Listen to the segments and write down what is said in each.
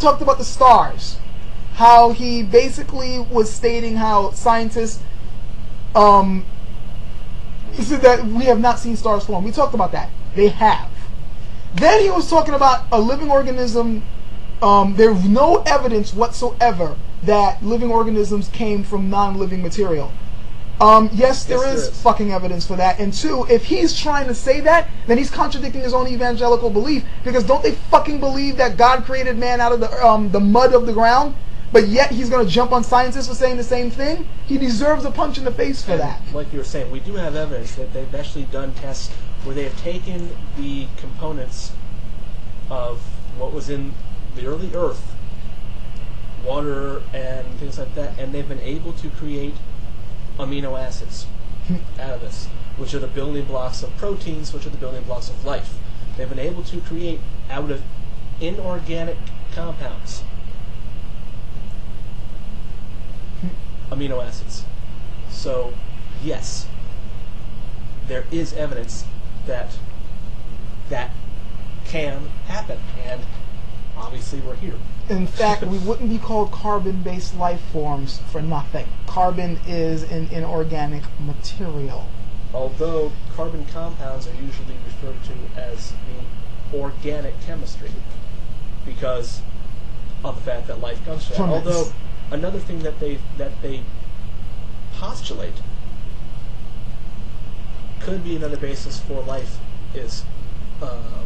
talked about the stars, how he basically was stating how scientists, he said that we have not seen stars form. We talked about that. They have. Then he was talking about a living organism. There's no evidence whatsoever that living organisms came from non-living material. Yes, there is fucking evidence for that. And two, if he's trying to say that, then he's contradicting his own evangelical belief. Because don't they fucking believe that God created man out of the mud of the ground? But yet he's going to jump on scientists for saying the same thing? He deserves a punch in the face for that. Like you were saying, we do have evidence that they've actually done tests where they have taken the components of what was in the early Earth, water and things like that, and they've been able to create amino acids out of this, which are the building blocks of proteins, which are the building blocks of life. They've been able to create out of inorganic compounds amino acids. So, yes, there is evidence that that can happen, and obviously we're here. In fact, we wouldn't be called carbon-based life forms for nothing. Carbon is an inorganic material. Although carbon compounds are usually referred to as the organic chemistry because of the fact that life comes from it. Although another thing that they postulate could be another basis for life is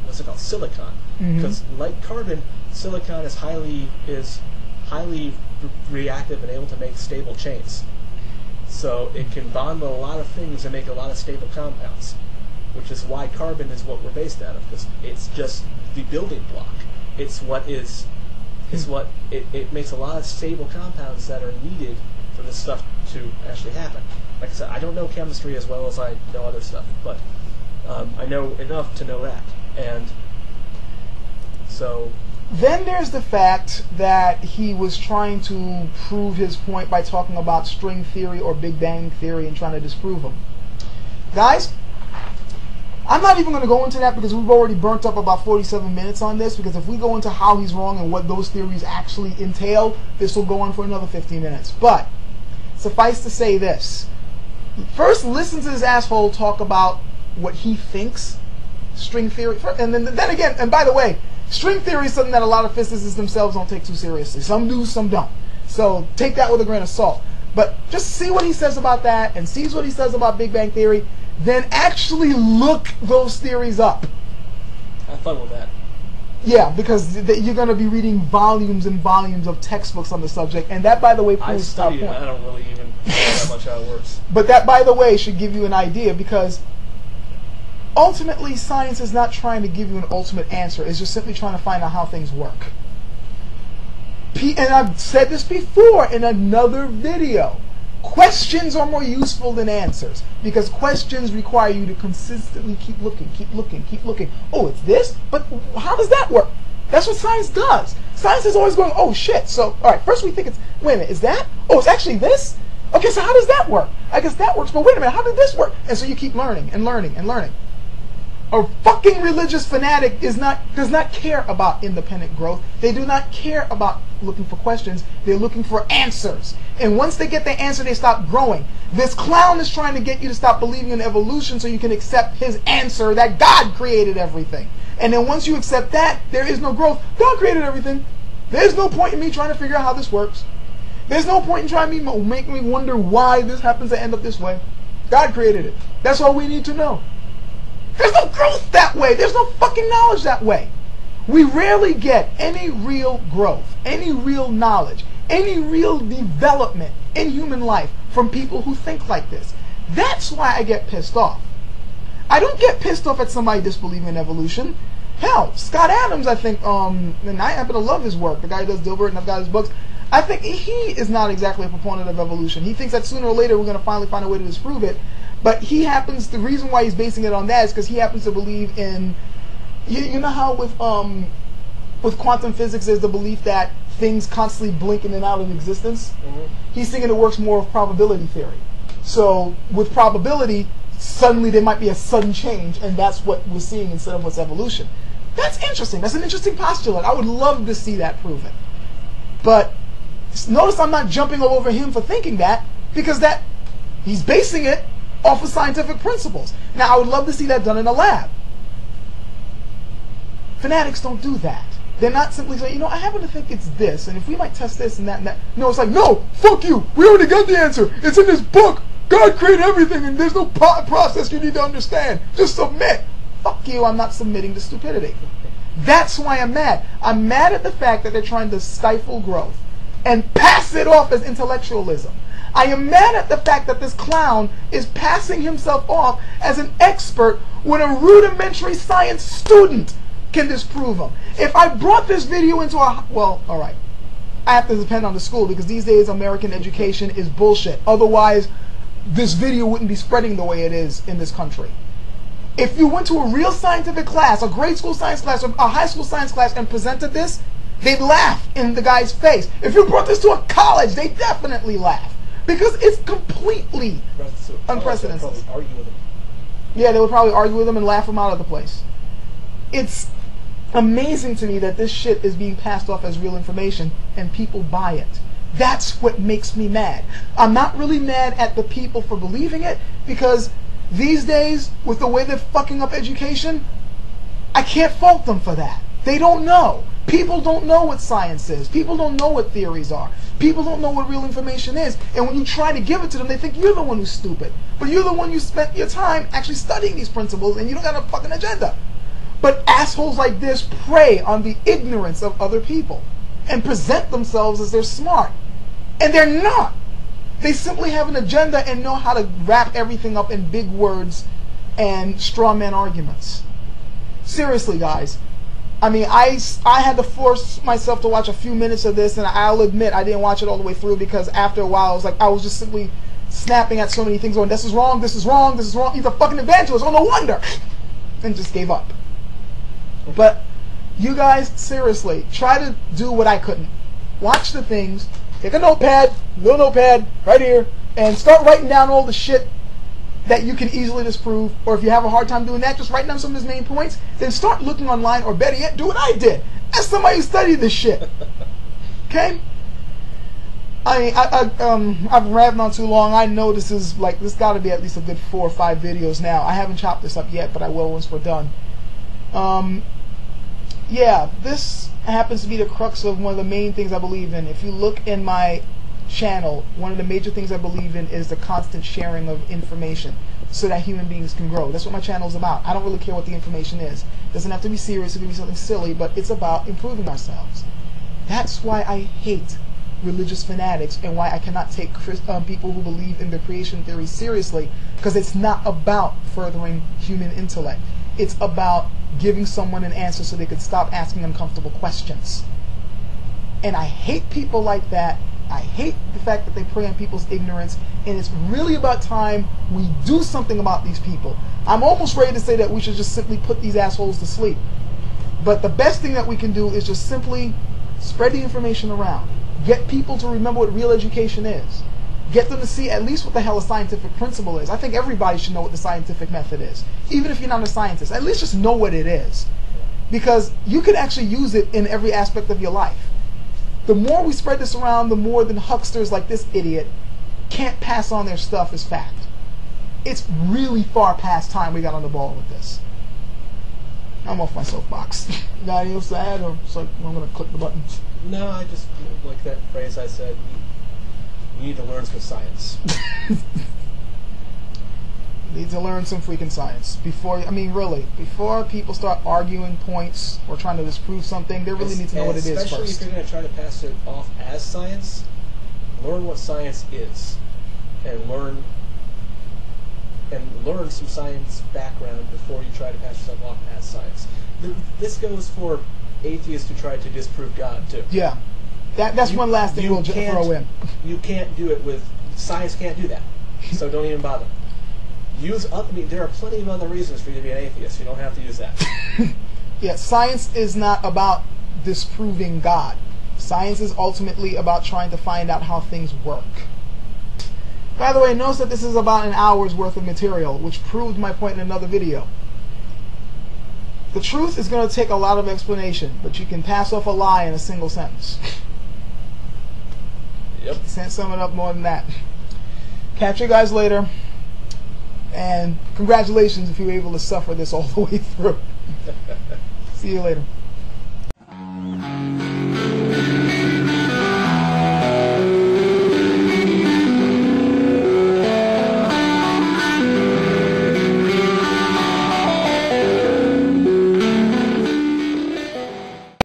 what's it called? Silicon. Because like carbon, silicon is highly reactive and able to make stable chains. So it can bond with a lot of things and make a lot of stable compounds, which is why carbon is what we're based out of, because it's just the building block. It's what is what it makes a lot of stable compounds that are needed for this stuff to actually happen. Like I said, I don't know chemistry as well as I know other stuff, but I know enough to know that. And so then there's the fact that he was trying to prove his point by talking about string theory or Big Bang theory and trying to disprove them. Guys, I'm not even going to go into that because we've already burnt up about 47 minutes on this, because if we go into how he's wrong and what those theories actually entail, this will go on for another 15 minutes. But suffice to say this. First, listen to this asshole talk about what he thinks string theory, and then again, and by the way, string theory is something that a lot of physicists themselves don't take too seriously. Some do, some don't. So take that with a grain of salt. But just see what he says about that, and see what he says about Big Bang Theory, then actually look those theories up. Have fun with that. Yeah, because you're going to be reading volumes and volumes of textbooks on the subject, and that, by the way, proves I studied it. I don't really even know that much how it works. But that, by the way, should give you an idea, because ultimately, science is not trying to give you an ultimate answer. It's just simply trying to find out how things work. And I've said this before in another video. Questions are more useful than answers, because questions require you to consistently keep looking, keep looking, keep looking. Oh, it's this? But how does that work? That's what science does. Science is always going, oh shit, so, alright, first we think it's, wait a minute, is that? Oh, it's actually this? Okay, so how does that work? I guess that works, but wait a minute, how did this work? And so you keep learning and learning and learning. A fucking religious fanatic does not care about independent growth. They do not care about looking for questions. They're looking for answers. And once they get the answer, they stop growing. This clown is trying to get you to stop believing in evolution so you can accept his answer that God created everything. And then once you accept that, there is no growth. God created everything. There's no point in me trying to figure out how this works. There's no point in trying to make me wonder why this happens to end up this way. God created it. That's all we need to know. There's no growth that way. There's no fucking knowledge that way. We rarely get any real growth, any real knowledge, any real development in human life from people who think like this. That's why I get pissed off. I don't get pissed off at somebody disbelieving in evolution. Hell, Scott Adams, I think, and I happen to love his work. The guy who does Dilbert, and I've got his books. I think he is not exactly a proponent of evolution. He thinks that sooner or later we're going to finally find a way to disprove it. But he happens, the reason why he's basing it on that is because he happens to believe in, you know how with quantum physics there's the belief that things constantly blink in and out of existence? He's thinking it works more with probability theory. So with probability, suddenly there might be a sudden change, and that's what we're seeing instead of what's evolution. That's interesting. That's an interesting postulate. I would love to see that proven. But notice I'm not jumping all over him for thinking that, because that he's basing it off of scientific principles. Now, I would love to see that done in a lab. Fanatics don't do that. They're not simply saying, you know, I happen to think it's this, and if we might test this and that and that. No, it's like, no, fuck you. We already got the answer. It's in this book. God created everything, and there's no process you need to understand. Just submit. Fuck you, I'm not submitting to stupidity. That's why I'm mad. I'm mad at the fact that they're trying to stifle growth and pass it off as intellectualism. I am mad at the fact that this clown is passing himself off as an expert when a rudimentary science student can disprove him. If I brought this video into a... Well, alright. I have to depend on the school, because these days American education is bullshit. Otherwise, this video wouldn't be spreading the way it is in this country. If you went to a real scientific class, a grade school science class, or a high school science class, and presented this, they'd laugh in the guy's face. If you brought this to a college, they'd definitely laugh. Because it's completely unprecedented. Yeah, they would probably argue with him and laugh him out of the place. It's amazing to me that this shit is being passed off as real information and people buy it. That's what makes me mad. I'm not really mad at the people for believing it, because these days, with the way they're fucking up education, I can't fault them for that. They don't know. People don't know what science is. People don't know what theories are. People don't know what real information is. And when you try to give it to them, they think you're the one who's stupid. But you're the one who spent your time actually studying these principles, and you don't got a fucking agenda. But assholes like this prey on the ignorance of other people and present themselves as they're smart. And they're not. They simply have an agenda and know how to wrap everything up in big words and straw man arguments. Seriously, guys. I mean, I had to force myself to watch a few minutes of this, and I'll admit I didn't watch it all the way through, because after a while I was just simply snapping at so many things, going, this is wrong, this is wrong, this is wrong. He's a fucking evangelist. Oh, no wonder. And just gave up. But you guys, seriously, try to do what I couldn't. Watch the things. Take a notepad, little notepad, right here, and start writing down all the shit that you can easily disprove. Or if you have a hard time doing that, just write down some of his main points. Then start looking online, or better yet, do what I did. Ask somebody who studied this shit. Okay? I mean, I've rabbed on too long. I know this is like, this got to be at least a good 4 or 5 videos now. I haven't chopped this up yet, but I will once we're done. Yeah, this happens to be the crux of one of the main things I believe in. If you look in my channel, one of the major things I believe in is the constant sharing of information so that human beings can grow. That's what my channel is about. I don't really care what the information is. It doesn't have to be serious, it can be something silly, but it's about improving ourselves. That's why I hate religious fanatics, and why I cannot take people who believe in the creation theory seriously, because it's not about furthering human intellect. It's about giving someone an answer so they could stop asking uncomfortable questions. And I hate people like that. I hate the fact that they prey on people's ignorance, and it's really about time we do something about these people. I'm almost ready to say that we should just simply put these assholes to sleep. But the best thing that we can do is just simply spread the information around. Get people to remember what real education is. Get them to see at least what the hell a scientific principle is. I think everybody should know what the scientific method is. Even if you're not a scientist, at least just know what it is. Because you can actually use it in every aspect of your life. The more we spread this around, the more than hucksters like this idiot can't pass on their stuff as fact. It's really far past time we got on the ball with this. I'm off my soapbox. Got anything else to add, or so I'm going to click the buttons? No, I just like that phrase I said. You need to learn some science. Need to learn some freaking science before. I mean, really, before people start arguing points or trying to disprove something, they really need to know what it is first. Especially if you're going to try to pass it off as science, learn what science is, and learn some science background before you try to pass yourself off as science. This goes for atheists who try to disprove God too. Yeah, that's one last thing we'll throw in. You can't do it with science. Can't do that. So don't even bother. There are plenty of other reasons for you to be an atheist. You don't have to use that. Yeah, science is not about disproving God. Science is ultimately about trying to find out how things work. By the way, notice that this is about an hour's worth of material, which proved my point in another video. The truth is going to take a lot of explanation, but you can pass off a lie in a single sentence. Yep. Can't sum it up more than that. Catch you guys later. And congratulations if you were able to suffer this all the way through. See you later.